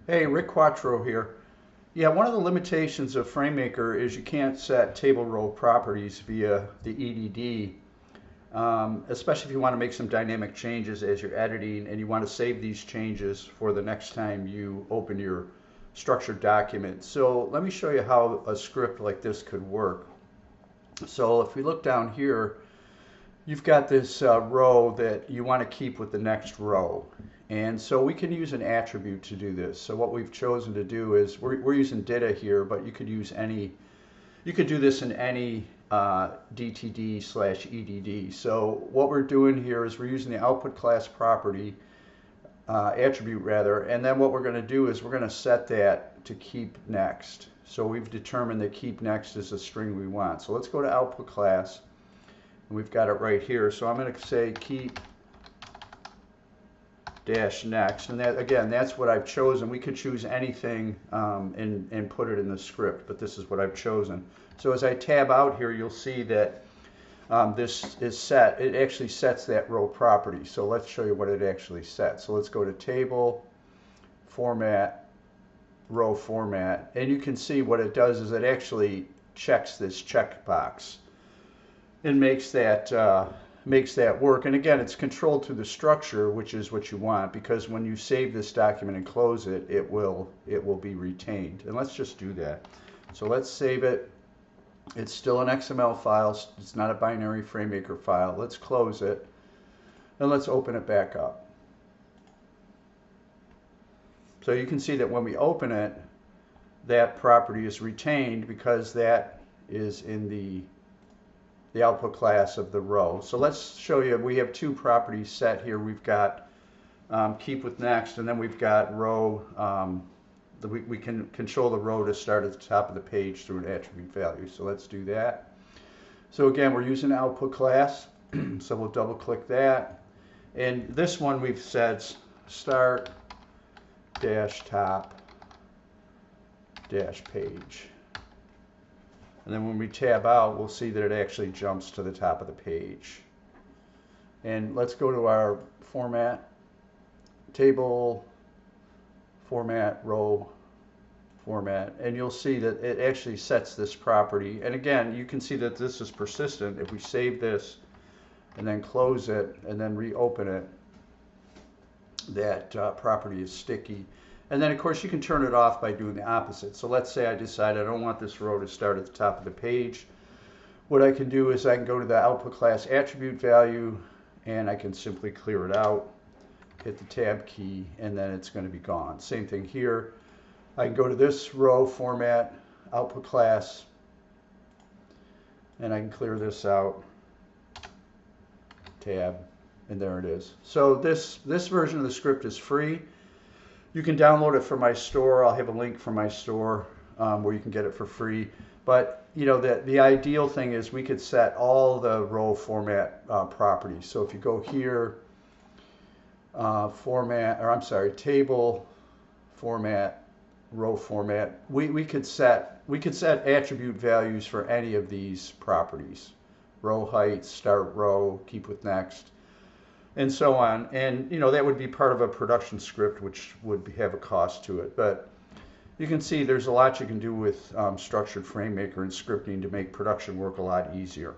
Hey, Rick Quattro here. Yeah, one of the limitations of FrameMaker is you can't set table row properties via the EDD, especially if you want to make some dynamic changes as you're editing and you want to save these changes for the next time you open your structured document. So let me show you how a script like this could work. So if we look down here, you've got this row that you want to keep with the next row. And so we can use an attribute to do this. So what we've chosen to do is we're using data here, but you could use any, you could do this in any DTD/EDD. So what we're doing here is we're using the output class property, attribute rather, and then what we're going to do is we're going to set that to keep next. So we've determined that keep next is the string we want. So let's go to output class. And we've got it right here. So I'm going to say keep dash next, and that again, that's what I've chosen. We could choose anything and put it in the script, but this is what I've chosen. So as I tab out here, you'll see that this is set. It actually sets that row property. So let's show you what it actually sets. So let's go to table, format, row format, and you can see what it does is it actually checks this checkbox and makes that work. And again, it's controlled through the structure, which is what you want, because when you save this document and close it, it will be retained. And let's just do that. So let's save it. It's still an XML file. It's not a binary FrameMaker file. Let's close it and let's open it back up. So you can see that when we open it, that property is retained because that is in the output class of the row. So let's show you, we have two properties set here. We've got keep with next, and then we've got row. We can control the row to start at the top of the page through an attribute value. So let's do that. So again, we're using output class. So we'll double click that. And this one we've said start dash top dash page. And then when we tab out, we'll see that it actually jumps to the top of the page. And let's go to our format, table, format, row, format, and you'll see that it actually sets this property. And again, you can see that this is persistent. If we save this and then close it and then reopen it, that property is sticky. And then, of course, you can turn it off by doing the opposite. So let's say I decide I don't want this row to start at the top of the page. What I can do is I can go to the output class attribute value, and I can simply clear it out, hit the tab key, and then it's going to be gone. Same thing here. I can go to this row format, output class, and I can clear this out, tab, and there it is. So this version of the script is free. You can download it from my store. I'll have a link from my store where you can get it for free. But you know, the ideal thing is we could set all the row format properties. So if you go here, table format, row format, we could set attribute values for any of these properties: row height, start row, keep with next, and so on. And you know, that would be part of a production script, which would have a cost to it. But you can see there's a lot you can do with structured FrameMaker and scripting to make production work a lot easier.